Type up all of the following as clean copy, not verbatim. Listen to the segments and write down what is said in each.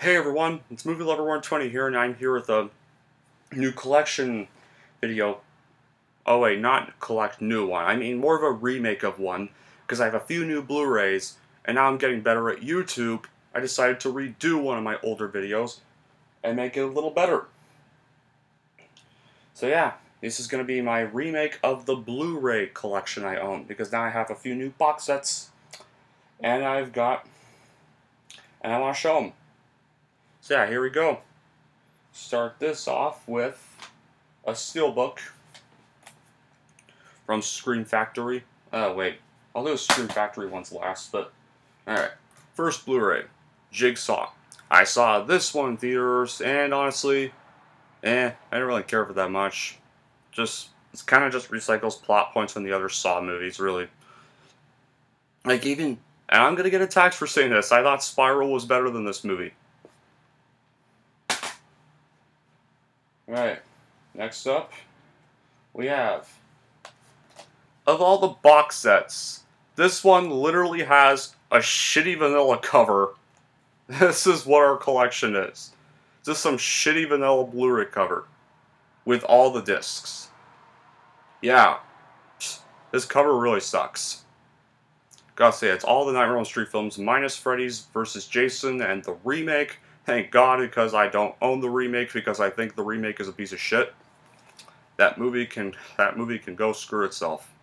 Hey everyone, it's Movie Lover 120 here, and I'm here with a new collection video. Oh wait, not collect new one. I mean more of a remake of one, because I have a few new Blu-rays, and now I'm getting better at YouTube. I decided to redo one of my older videos and make it a little better. So yeah, this is going to be my remake of the Blu Ray collection I own, because now I have a few new box sets, and I want to show them. So yeah, here we go. Start this off with a steelbook from Scream Factory. Oh wait, I'll do a Scream Factory ones last, but alright. First Blu-ray, Jigsaw. I saw this one in theaters, and honestly, I didn't really care for that much. It's kind of just recycles plot points from the other Saw movies, really. And I'm gonna get attacked for saying this, I thought Spiral was better than this movie. Alright, next up, we have, of all the box sets, this one literally has a shitty vanilla cover. This is what our collection is. Just some shitty vanilla Blu-ray cover with all the discs. Yeah, this cover really sucks. Gotta say, it's all the Nightmare on Elm Street films minus Freddy's vs. Jason and the remake. Thank God, because I don't own the remake, because I think the remake is a piece of shit. That movie can go screw itself.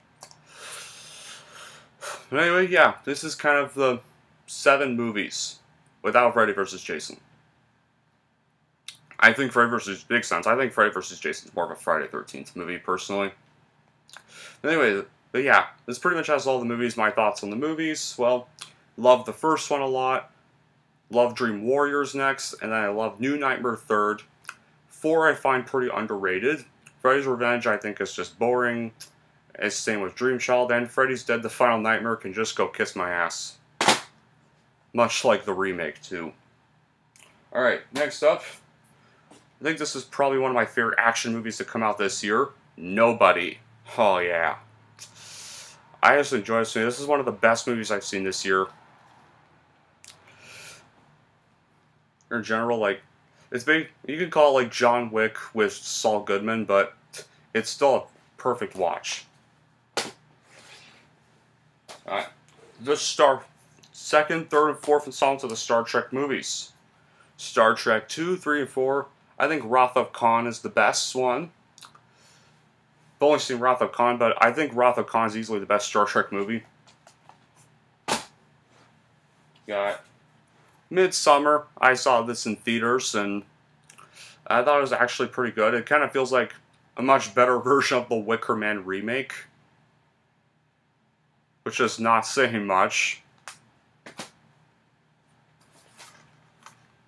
But anyway, yeah, this is kind of the 7 movies without Freddy vs. Jason. I think Freddy vs. Big Sense. I think Freddy vs. Jason is more of a Friday 13th movie, personally. But anyway, but yeah, this pretty much has all the movies. My thoughts on the movies. Well, love the first one a lot. Love Dream Warriors next, and then I love New Nightmare third. 4 I find pretty underrated. Freddy's Revenge I think is just boring. It's the same with Dream Child, and Freddy's Dead the Final Nightmare can just go kiss my ass. Much like the remake, too. Alright, next up. I think this is probably one of my favorite action movies to come out this year. Nobody. Oh yeah. I just enjoy this movie. This is one of the best movies I've seen this year. In general, like, you can call it like John Wick with Saul Goodman, but it's still a perfect watch. Alright. The second, third, and fourth installments of the Star Trek movies. Star Trek 2, 3, and 4. I think Wrath of Khan is the best one. I've only seen Wrath of Khan, but I think Wrath of Khan is easily the best Star Trek movie. Got Midsummer. I saw this in theaters, and I thought it was actually pretty good. It kind of feels like a much better version of the Wicker Man remake, which is not saying much.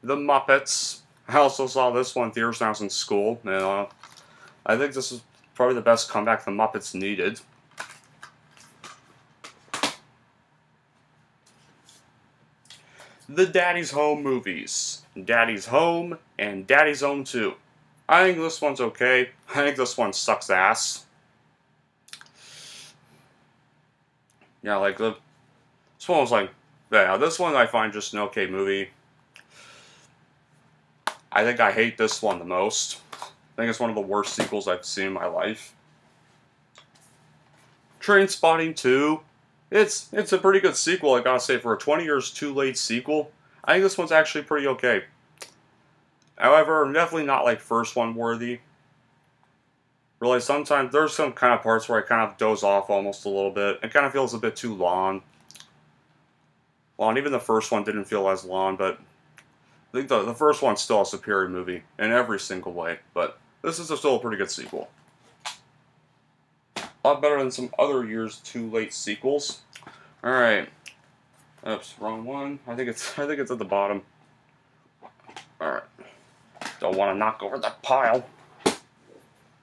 The Muppets. I also saw this one in theaters when I was in school, and I think this is probably the best comeback the Muppets needed. The Daddy's Home movies. Daddy's Home and Daddy's Home 2. I think this one's okay. I think this one sucks ass. Yeah, like this one was like, yeah, this one I find just an okay movie. I think I hate this one the most. I think it's one of the worst sequels I've seen in my life. Trainspotting 2. It's a pretty good sequel, I gotta say, for a 20 years too late sequel. I think this one's actually pretty okay. However, definitely not like first one worthy. Really, sometimes there's some kind of parts where I kind of doze off almost a little bit. It kind of feels a bit too long. Well, and even the first one didn't feel as long, but I think the first one's still a superior movie in every single way. But this is still a pretty good sequel. A lot better than some other years too late sequels. Alright. Oops, wrong one. I think it's at the bottom. Alright. Don't want to knock over that pile.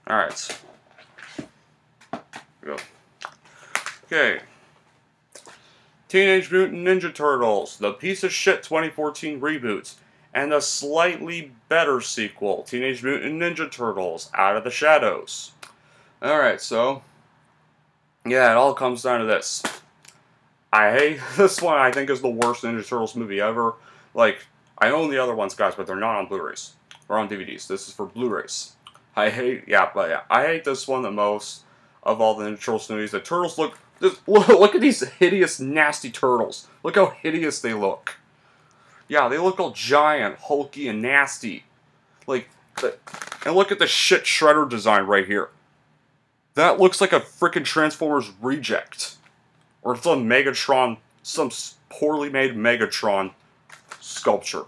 Alright. Go. Okay. Teenage Mutant Ninja Turtles, the piece of shit 2014 reboot, and a slightly better sequel, Teenage Mutant Ninja Turtles, Out of the Shadows. Alright, so yeah, it all comes down to this. I hate this one. I think is the worst Ninja Turtles movie ever. Like, I own the other ones, guys, but they're not on Blu-rays. They're on DVDs. This is for Blu-rays. I hate this one the most of all the Ninja Turtles movies. The turtles look at these hideous, nasty turtles. Look how hideous they look. Yeah, they look all giant, hulky, and nasty. And look at the shit Shredder design right here. That looks like a frickin' Transformers reject. Or some Megatron, some poorly made Megatron sculpture.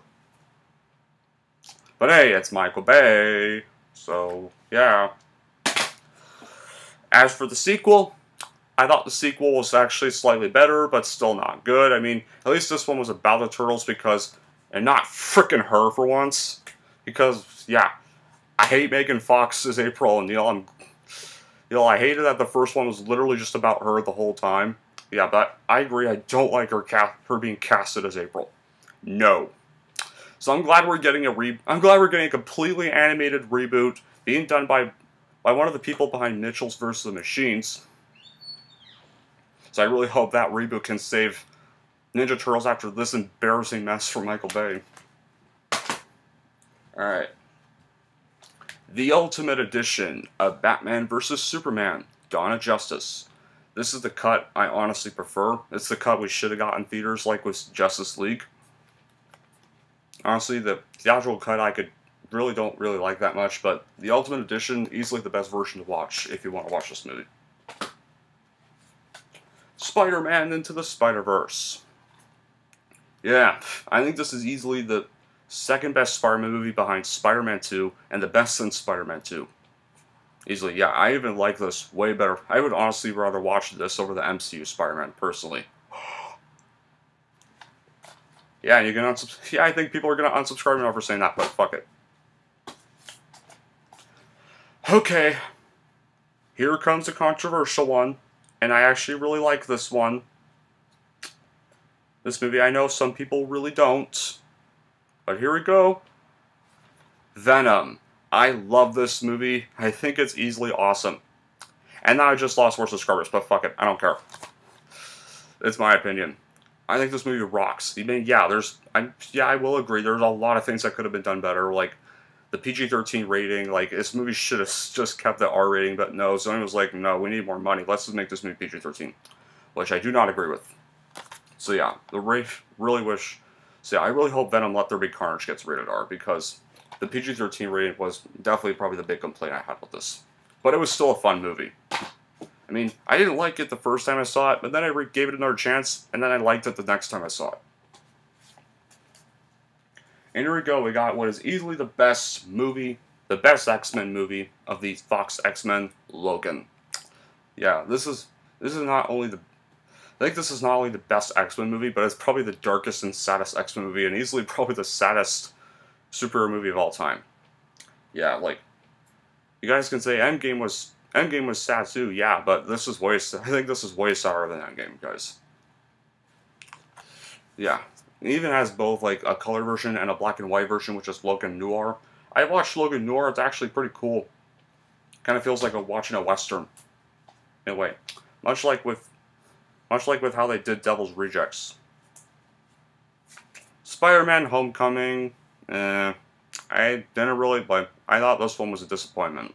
But hey, it's Michael Bay. So, yeah. As for the sequel, I thought the sequel was actually slightly better, but still not good. I mean, at least this one was about the Turtles and not frickin' her for once. Because, yeah, I hate Megan Fox's April O'Neil. I hated that the first one was literally just about her the whole time. Yeah, but I agree, I don't like her being casted as April. No. So I'm glad we're getting a completely animated reboot being done by one of the people behind Mitchell's vs. the Machines. So I really hope that reboot can save Ninja Turtles after this embarrassing mess from Michael Bay. Alright. The Ultimate Edition of Batman vs. Superman, Dawn of Justice. This is the cut I honestly prefer. It's the cut we should have got in theaters like with Justice League. Honestly, the theatrical cut I don't really like that much, but the Ultimate Edition, easily the best version to watch if you want to watch this movie. Spider-Man Into the Spider-Verse. Yeah, I think this is easily the second best Spider-Man movie behind Spider-Man 2 and the best since Spider-Man 2. Easily, yeah, I even like this way better. I would honestly rather watch this over the MCU Spider-Man, personally. Yeah, you can I think people are gonna unsubscribe me now for saying that, but fuck it. Okay, here comes a controversial one, and I actually really like this one. This movie, I know some people really don't, but here we go. Venom. I love this movie. I think it's easily awesome. And now I just lost 4 subscribers, but fuck it, I don't care. It's my opinion. I think this movie rocks. I mean, yeah, I will agree, there's a lot of things that could have been done better, like the PG-13 rating, like, this movie should have just kept the R rating, but no, Sony was like, no, we need more money, let's just make this movie PG-13, which I do not agree with. So yeah, I really hope Venom Let There Be Carnage gets rated R, because the PG-13 rating was definitely probably the big complaint I had with this. But it was still a fun movie. I mean, I didn't like it the first time I saw it, but then I gave it another chance, and then I liked it the next time I saw it. And here we go, we got what is easily the best X-Men movie of the Fox X-Men, Logan. Yeah, this is not only the best X-Men movie, but it's probably the darkest and saddest X-Men movie, and easily probably the saddest superhero movie of all time. Yeah, like, you guys can say Endgame was sad too, yeah, but I think this is way sadder than Endgame, guys. Yeah. It even has both, like, a color version and a black and white version, which is Logan Noir. I watched Logan Noir, it's actually pretty cool. Kind of feels like watching a Western. In a way. Much like with how they did Devil's Rejects. Spider-Man Homecoming, I didn't really, but I thought this one was a disappointment.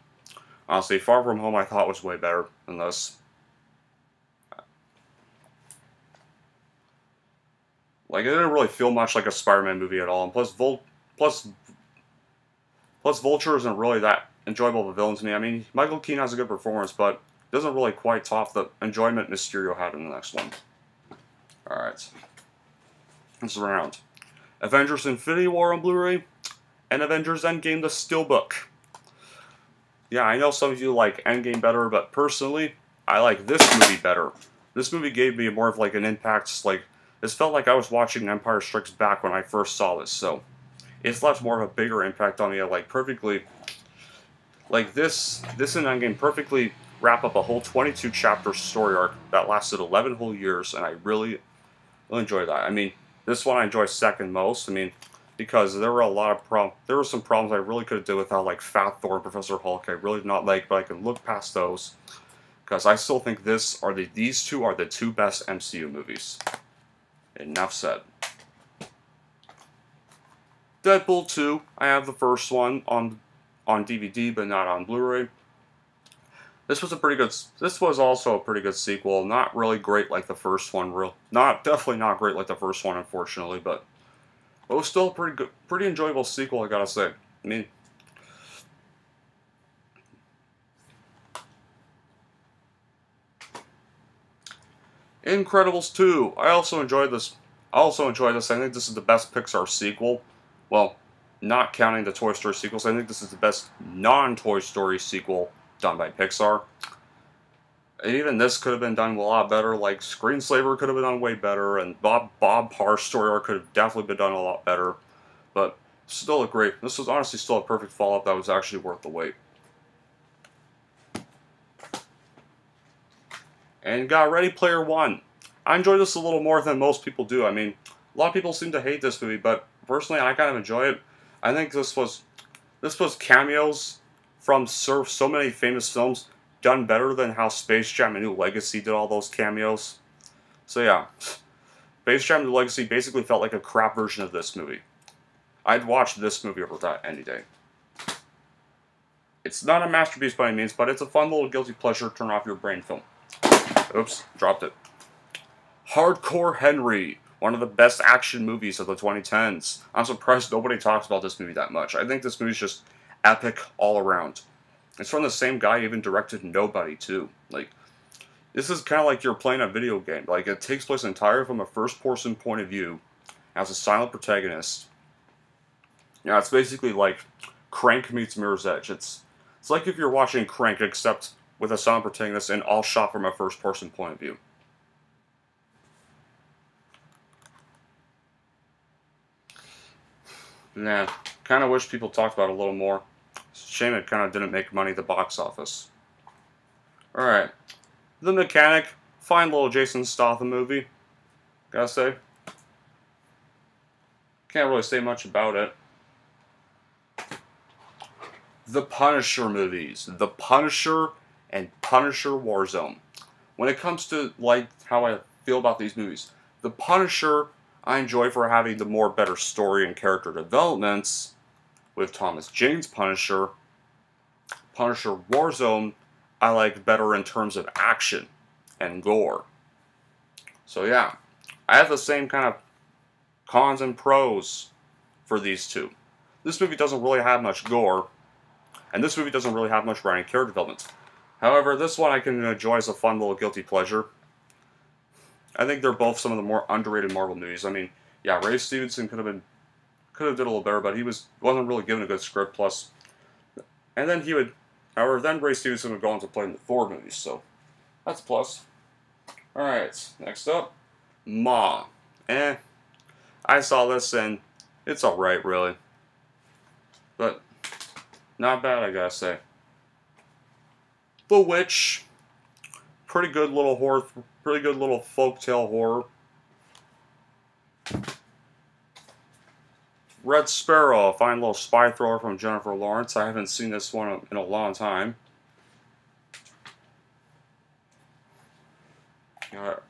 Honestly, Far From Home I thought was way better than this. Like, it didn't really feel much like a Spider-Man movie at all, and plus Vulture isn't really that enjoyable of a villain to me. I mean, Michael Keaton has a good performance, but doesn't really quite top the enjoyment Mysterio had in the next one. Alright. Let's round. Avengers Infinity War on Blu-ray, and Avengers Endgame the Steelbook. Yeah, I know some of you like Endgame better, but personally, I like this movie better. This movie gave me more of like an impact, like, this felt like I was watching Empire Strikes Back when I first saw this, so it's left more of a bigger impact on me, like perfectly, like this and Endgame perfectly wrap up a whole 22 chapter story arc that lasted 11 whole years, and I really enjoyed that. I mean, this one I enjoy second most, I mean, because there were some problems I really could have did without, like Fat Thor and Professor Hulk, I really did not like, but I can look past those, because I still think these two are the 2 best MCU movies. Enough said. Deadpool 2, I have the first one on DVD, but not on Blu-ray. This was a pretty good. This was also a pretty good sequel. Not really great like the first one. Definitely not great like the first one, unfortunately. But it was still a pretty good, pretty enjoyable sequel. I gotta say. I mean, Incredibles 2. I also enjoyed this. I think this is the best Pixar sequel. Well, not counting the Toy Story sequels. I think this is the best non-Toy Story sequel done by Pixar. And even this could have been done a lot better. Like Screenslaver could have been done way better, and Bob Parr's story arc could have definitely been done a lot better. But still a great. This was honestly still a perfect follow-up that was actually worth the wait. And got Ready Player One. I enjoy this a little more than most people do. I mean, a lot of people seem to hate this movie, but personally, I kind of enjoy it. I think this was cameos from so many famous films done better than how Space Jam: A New Legacy did all those cameos. So yeah, Space Jam: A New Legacy basically felt like a crap version of this movie. I'd watch this movie over that any day. It's not a masterpiece by any means, but it's a fun little guilty pleasure turn off your brain film. Oops, dropped it. Hardcore Henry, one of the best action movies of the 2010s. I'm surprised nobody talks about this movie that much. I think this movie's just epic all around. It's from the same guy who even directed Nobody, too. Like, this is kind of like you're playing a video game. Like, it takes place entirely from a first-person point of view, as a silent protagonist. Yeah, it's basically like Crank meets Mirror's Edge. It's like if you're watching Crank, except with a silent protagonist and all shot from a first-person point of view. Nah, kind of wish people talked about it a little more. Shame it kind of didn't make money at the box office. Alright. The Mechanic. Fine little Jason Statham movie. Gotta say. Can't really say much about it. The Punisher movies. The Punisher and Punisher Warzone. When it comes to, like, how I feel about these movies, The Punisher I enjoy for having the more better story and character developments with Thomas Jane's Punisher. Punisher Warzone I like better in terms of action and gore. So yeah, I have the same kind of cons and pros for these two. This movie doesn't really have much gore, and this movie doesn't really have much writing character development. However, this one I can enjoy as a fun little guilty pleasure. I think they're both some of the more underrated Marvel movies. I mean, yeah, Ray Stevenson could have did a little better, but he wasn't really given a good script. Plus, and then then Ray Stevenson would go on to play in the Thor movies, so that's a plus. All right, next up, Ma. I saw this and it's all right, really, but not bad, I gotta say. The Witch. Pretty good little horror, pretty good little folktale horror. Red Sparrow, a fine little spy thriller from Jennifer Lawrence. I haven't seen this one in a long time.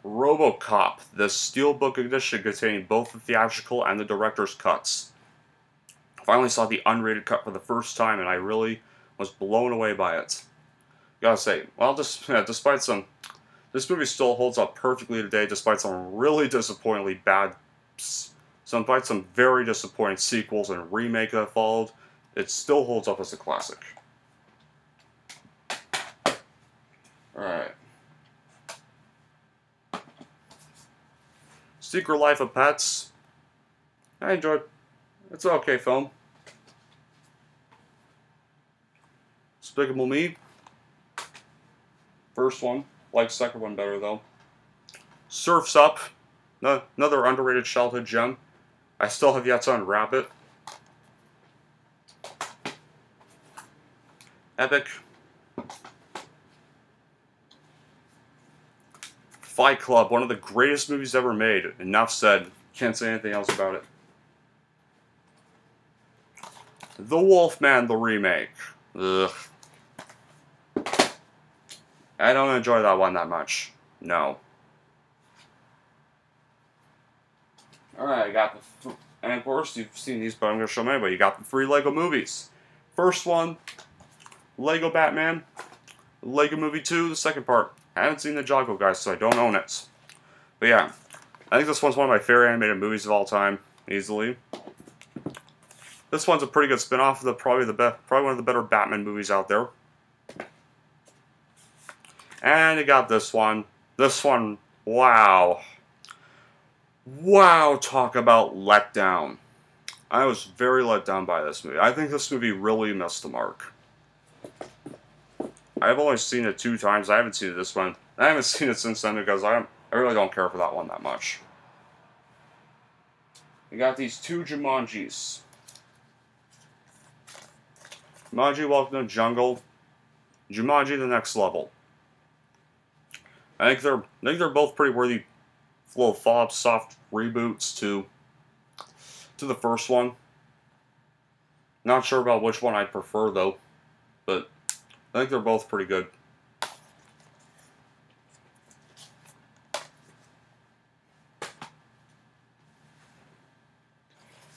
RoboCop, the Steelbook edition containing both the theatrical and the director's cuts. Finally saw the unrated cut for the first time, and I really was blown away by it. Gotta say, well, despite some, this movie still holds up perfectly today, despite some really disappointingly bad, despite some very disappointing sequels and remake that followed. It still holds up as a classic. Alright. Secret Life of Pets. I enjoyed. It's an okay film. Despicable Me. First one. Like second one better though. Surf's Up. Another underrated childhood gem. I still have yet to unwrap it. Epic. Fight Club, one of the greatest movies ever made. Enough said. Can't say anything else about it. The Wolfman, the remake. Ugh. I don't enjoy that one that much. No. Alright, I got And of course, you've seen these, but I'm going to show them anyway. You got the 3 Lego movies. First one, Lego Batman. Lego Movie 2, the second part. I haven't seen the Joggo guys, so I don't own it. But yeah, I think this one's one of my favorite animated movies of all time, easily. This one's a pretty good spin-off of probably one of the better Batman movies out there. And you got this one. This one, wow. Wow, talk about letdown. I was very let down by this movie. I think this movie really missed the mark. I've only seen it 2 times. I haven't seen it this one. I haven't seen it since then because I really don't care for that one that much. You got these 2 Jumanjis. Jumanji Welcome to the Jungle. Jumanji The Next Level. I think they're both pretty worthy little follow-up soft reboots to the first one. Not sure about which one I'd prefer though, but I think they're both pretty good.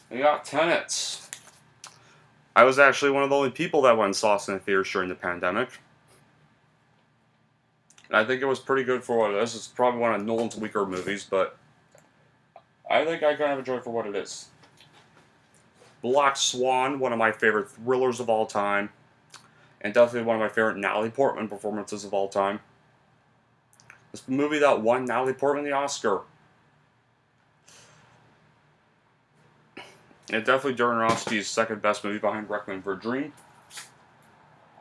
You got Tenet. I was actually one of the only people that went and saw this in the theaters during the pandemic. And I think it was pretty good for what it is. It's probably one of Nolan's weaker movies, but I think I kind of enjoy it for what it is. Black Swan, one of my favorite thrillers of all time. And definitely one of my favorite Natalie Portman performances of all time. This movie that won Natalie Portman the Oscar. And definitely Darren Aronofsky's second best movie behind Requiem for a Dream.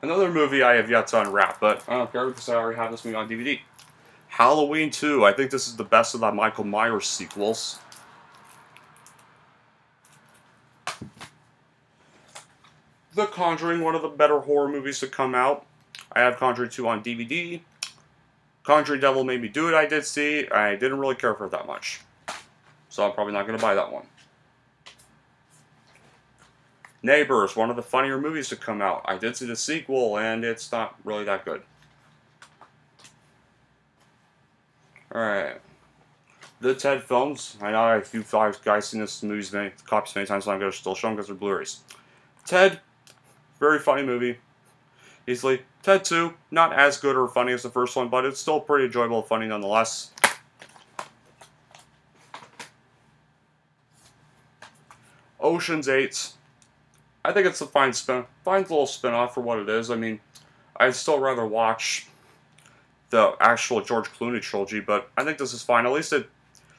Another movie I have yet to unwrap, but I don't care because I already have this movie on DVD. Halloween 2. I think this is the best of the Michael Myers sequels. The Conjuring, one of the better horror movies to come out. I have Conjuring 2 on DVD. Conjuring Devil Made Me Do It, I did see. I didn't really care for it that much. So I'm probably not going to buy that one. Neighbors, one of the funnier movies to come out. I did see the sequel, and it's not really that good. Alright. The Ted films. I know if you guys seen this movie copies many times, so I'm going to still show them because they're Blu-rays. Ted, very funny movie. Easily. Ted 2, not as good or funny as the first one, but it's still pretty enjoyable and funny nonetheless. Ocean's 8. I think it's a fine little spin-off for what it is. I mean, I'd still rather watch the actual George Clooney trilogy, but I think this is fine. At least it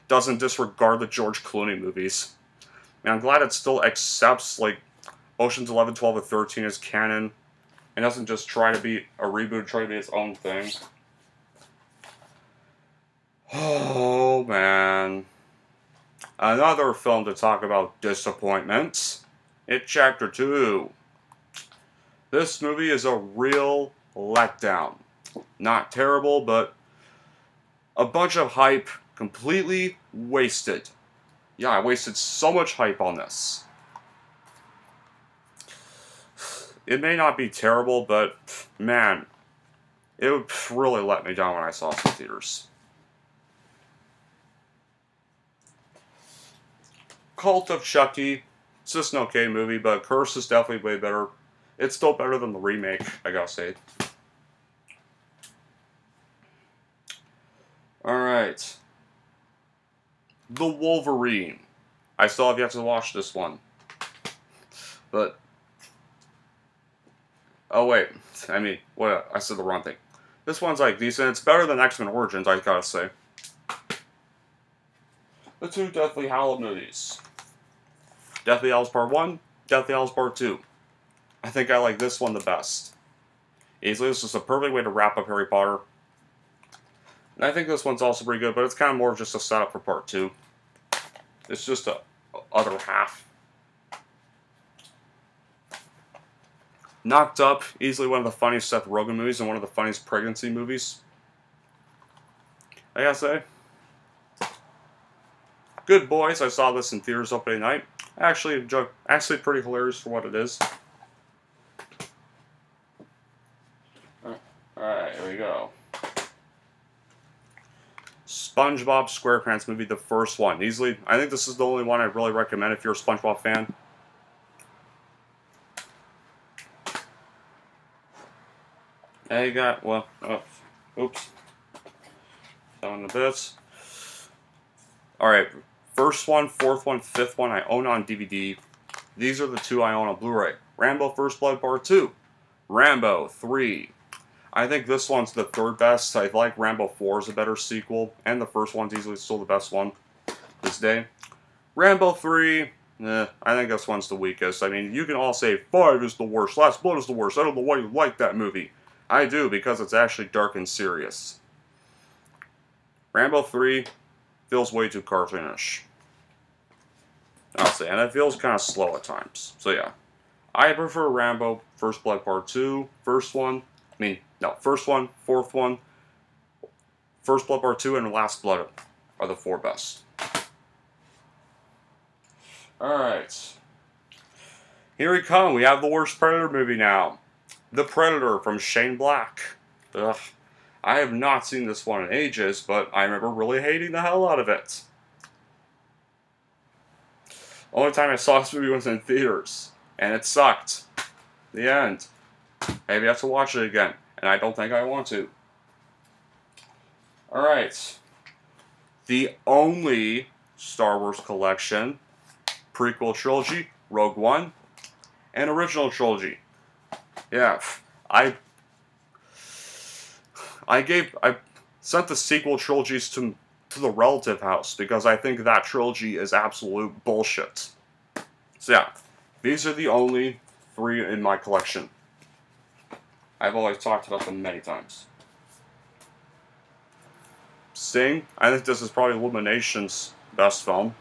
doesn't disregard the George Clooney movies. And I'm glad it still accepts, like, Ocean's 11, 12, and 13 as canon, and doesn't just try to be a reboot, try to be its own thing. Oh, man. Another film to talk about disappointments. It's Chapter 2. This movie is a real letdown. Not terrible, but a bunch of hype completely wasted. Yeah, I wasted so much hype on this. It may not be terrible, but man, it really let me down when I saw it in theaters. Cult of Chucky. It's just an okay movie, but Curse is definitely way better. It's still better than the remake, I gotta say. Alright. The Wolverine. I still have yet to watch this one. But... oh wait, I mean, what? I said the wrong thing. This one's like decent. It's better than X-Men Origins, I gotta say. The 2 Deathly Hallows movies. Deathly Hallows Part 1, Deathly Hallows Part 2. I think I like this one the best. Easily, this is a perfect way to wrap up Harry Potter. And I think this one's also pretty good, but it's kind of more of just a setup for Part 2. It's just the other half. Knocked Up, easily one of the funniest Seth Rogen movies and one of the funniest pregnancy movies. I gotta say. Good Boys, I saw this in theaters opening night. Actually pretty hilarious for what it is. Alright, here we go. SpongeBob SquarePants movie, the first one. Easily, I think this is the only one I really recommend if you're a SpongeBob fan. And you got, well, oops. Down a bit. Alright, first one, fourth one, fifth one I own on DVD. These are the two I own on Blu-ray. Rambo First Blood Part 2. Rambo 3. I think this one's the third best. I like Rambo 4 is a better sequel, and the first one's easily still the best one this day. Rambo 3, I think this one's the weakest. I mean, you can all say 5 is the worst, Last Blood is the worst. I don't know why you like that movie. I do, because it's actually dark and serious. Rambo 3 feels way too cartoonish, I'll say, and it feels kind of slow at times. So yeah, I prefer Rambo First Blood Part 2, first one, fourth one, First Blood Part 2, and Last Blood are the 4 best. Alright. Here we come, we have the worst Predator movie now. The Predator from Shane Black. Ugh. I have not seen this one in ages, but I remember really hating the hell out of it. Only time I saw this movie was in theaters, and it sucked. The end. Maybe I have to watch it again, and I don't think I want to. Alright. The only Star Wars collection, prequel trilogy, Rogue One, and original trilogy. Yeah, I sent the sequel trilogies to the relative house because I think that trilogy is absolute bullshit. So yeah, these are the only 3 in my collection. I've always talked about them many times. Sing, I think this is probably Illumination's best film.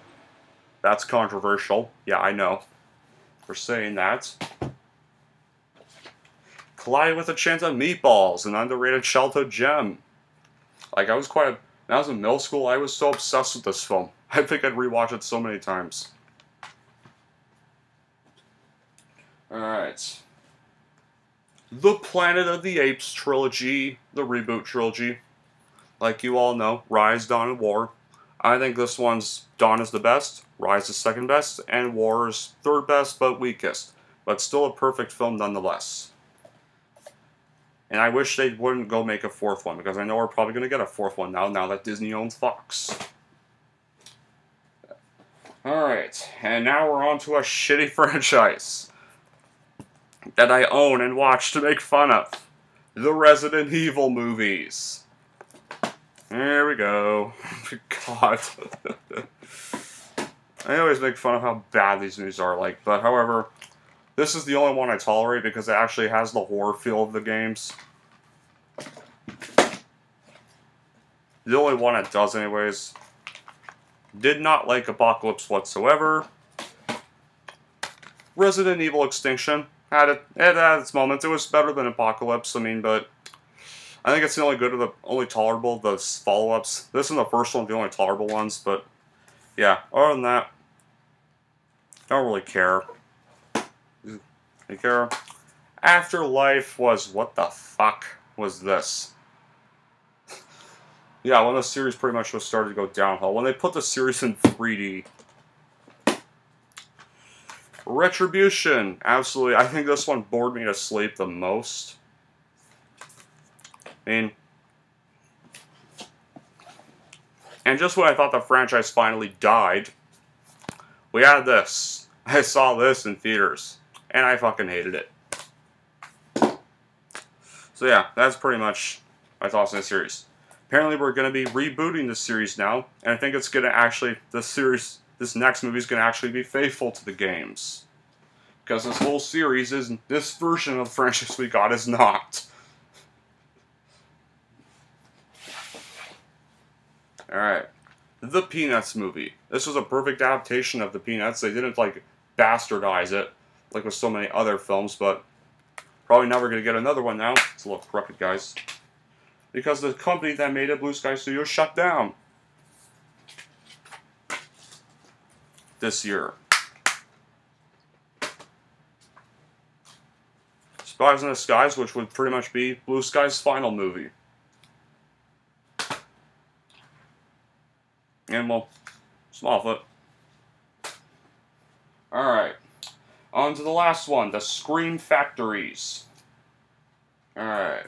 That's controversial. Yeah, I know. For saying that. Collide with a Chance of Meatballs, an underrated childhood gem. Like, when I was in middle school, I was so obsessed with this film. I think I'd rewatch it so many times. Alright. The Planet of the Apes trilogy, the reboot trilogy. Like you all know, Rise, Dawn, and War. I think this one's Dawn is the best, Rise is second best, and War is third best but weakest. But still a perfect film nonetheless. And I wish they wouldn't go make a 4th one, because I know we're probably going to get a 4th one now that Disney owns Fox. Alright, and now we're on to a shitty franchise that I own and watch to make fun of. The Resident Evil movies. There we go. God. I always make fun of how bad these movies are, but however, this is the only one I tolerate because it actually has the horror feel of the games. The only one it does anyways. Did not like Apocalypse whatsoever. Resident Evil Extinction. It had its moments. It was better than Apocalypse, but I think it's the only tolerable, the follow-ups. This and the first one, the only tolerable ones, but yeah, other than that, I don't really care. You care? Afterlife was, what the fuck was this? Yeah, when the series pretty much was started to go downhill. When they put the series in 3D. Retribution. Absolutely. I think this one bored me to sleep the most. And just when I thought the franchise finally died, we had this. I saw this in theaters. And I fucking hated it. So yeah, that's pretty much my thoughts on the series. Apparently we're going to be rebooting the series now, and I think it's going to actually, this next movie is going to actually be faithful to the games. Because this whole series this version of the franchise we got is not. Alright. The Peanuts movie. This was a perfect adaptation of the Peanuts. They didn't, bastardize it, like with so many other films, but probably never going to get another one now. It's a little crooked, guys. Because the company that made it, Blue Sky Studios, shut down this year. Spies in the Skies, which would pretty much be Blue Sky's final movie. And, well, Smallfoot. Alright. On to the last one, the Scream Factories. Alright.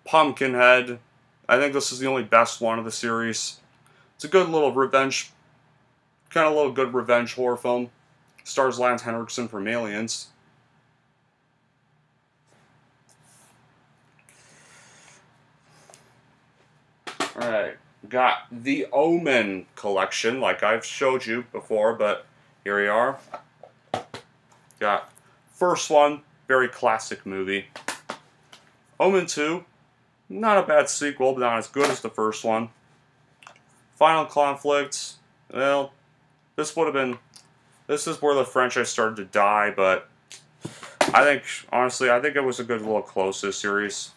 Pumpkinhead. I think this is the only best one of the series. It's a good little revenge, kind of little good revenge horror film. Stars Lance Henriksen from Aliens. Alright, got the Omen collection, like I've showed you before, but here we are. Got first one, very classic movie. Omen 2, not a bad sequel, but not as good as the first one. Final Conflict, well, this is where the franchise started to die, but honestly, I think it was a good little close to the series.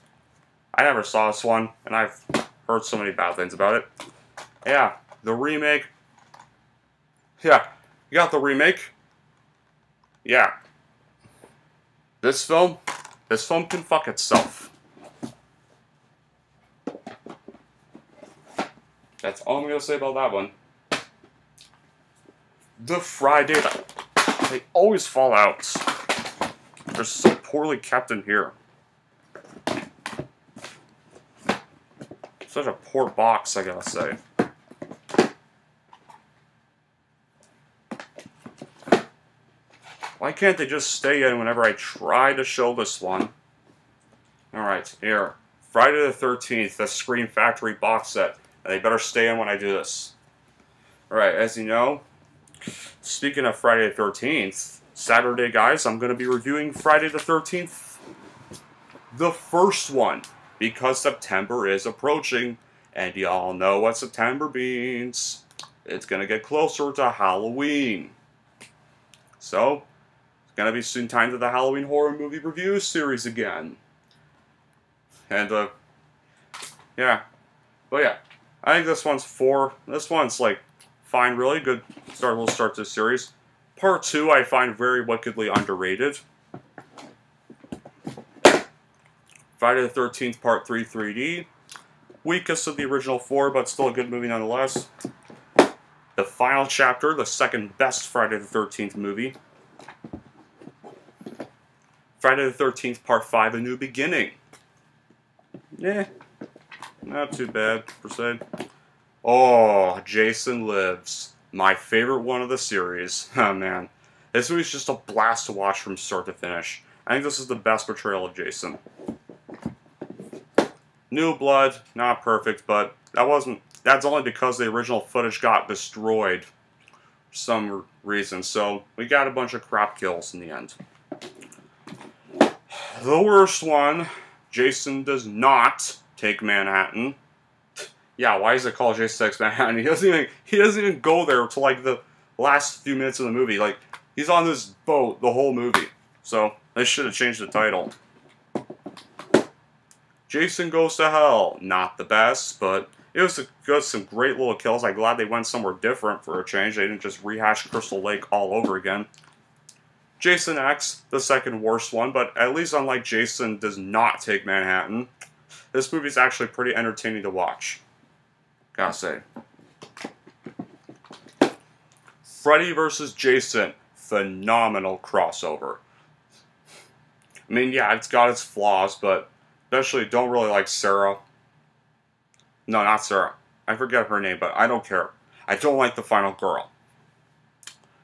I never saw this one, and I've heard so many bad things about it. Yeah, the remake. Yeah, you got the remake. Yeah. This film can fuck itself. That's all I'm gonna say about that one. The Friday, they always fall out. They're so poorly kept in here. Such a poor box, I gotta say. Why can't they just stay in whenever I try to show this one? Alright, here. Friday the 13th, the Scream Factory box set. And they better stay in when I do this. Alright, as you know, speaking of Friday the 13th, Saturday, guys, I'm going to be reviewing Friday the 13th. The first one. Because September is approaching. And y'all know what September means. It's going to get closer to Halloween. So, it's going to be soon time to the Halloween horror movie review series again. And, yeah. But yeah, I think this one's like, fine, really good little start to the series. Part 2 I find very wickedly underrated. Friday the 13th Part 3 3D. Weakest of the original 4, but still a good movie nonetheless. The Final Chapter, the second best Friday the 13th movie. Friday the 13th Part 5, A New Beginning. Not too bad, per se. Oh, Jason Lives. My favorite one of the series. Oh, man. This movie's just a blast to watch from start to finish. I think this is the best portrayal of Jason. New Blood, not perfect, but that's only because the original footage got destroyed for some reason, so we got a bunch of crap kills in the end. The worst one, Jason Does Not Take Manhattan. Yeah, why is it called Jason Takes Manhattan? He doesn't even go there until like the last few minutes of the movie. Like, he's on this boat the whole movie. So they should have changed the title. Jason Goes to Hell, not the best, but it was some great little kills. I'm glad they went somewhere different for a change. They didn't just rehash Crystal Lake all over again. Jason X, the second worst one, but at least unlike Jason Does Not Take Manhattan, this movie's actually pretty entertaining to watch. Gotta say. Freddy vs. Jason, phenomenal crossover. I mean, yeah, it's got its flaws, but especially don't really like Sarah. No, not Sarah. I forget her name, but I don't care. I don't like the final girl.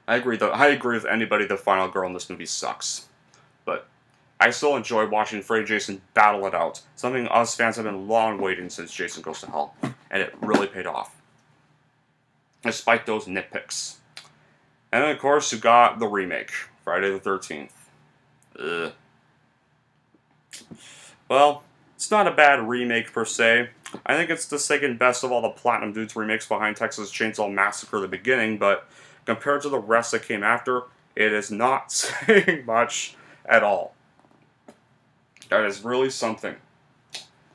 I agree with anybody, the final girl in this movie sucks. But I still enjoy watching Freddy and Jason battle it out. Something us fans have been long waiting since Jason Goes to Hell. And it really paid off. Despite those nitpicks. And then, of course, you got the remake. Friday the 13th. Ugh. Well, it's not a bad remake per se. I think it's the second best of all the Platinum Dudes remakes behind Texas Chainsaw Massacre the beginning, but compared to the rest that came after, it is not saying much at all. That is really something.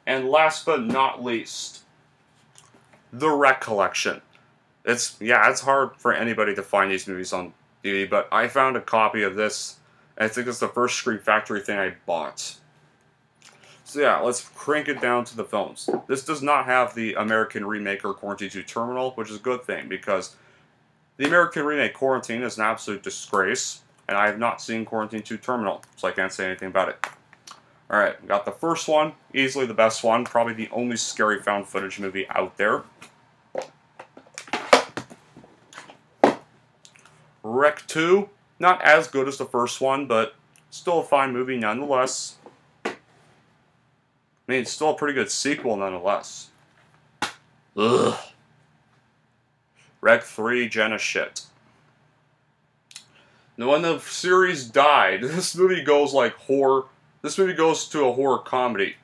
And last but not least, the REC Collection. It's hard for anybody to find these movies on DVD, but I found a copy of this, and I think it's the first Scream Factory thing I bought. So yeah, let's crank it down to the films. This does not have the American remake or Quarantine 2 Terminal, which is a good thing, because the American remake Quarantine is an absolute disgrace, and I have not seen Quarantine 2 Terminal, so I can't say anything about it. Alright, we got the first one, easily the best one, probably the only scary found footage movie out there. Rec 2, not as good as the first one, but still a fine movie nonetheless. I mean, it's still a pretty good sequel nonetheless. Ugh. Rec 3, Jenna shit. Now, when the series died, this movie goes like horror. This movie goes to a horror comedy.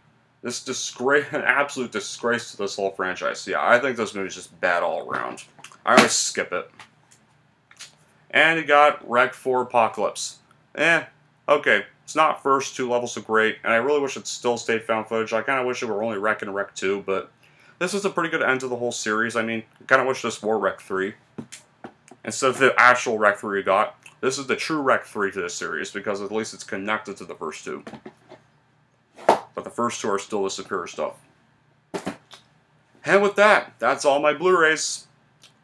This disgrace, an absolute disgrace to this whole franchise. Yeah, I think this movie's just bad all around. I always skip it. And you got Rec 4 Apocalypse. Okay. It's not first 2 levels of great, and I really wish it still stayed found footage. I kind of wish it were only Rec and Rec 2, but this is a pretty good end to the whole series. I mean, I kind of wish this were Rec 3. Instead of the actual Rec 3 we got, this is the true Rec 3 to this series, because at least it's connected to the first 2. But the first 2 are still the superior stuff. And with that, that's all my Blu-rays.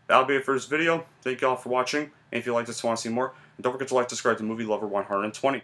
That'll be it for this video. Thank you all for watching. And if you like this and want to see more, don't forget to like, subscribe to Movie Lover 120.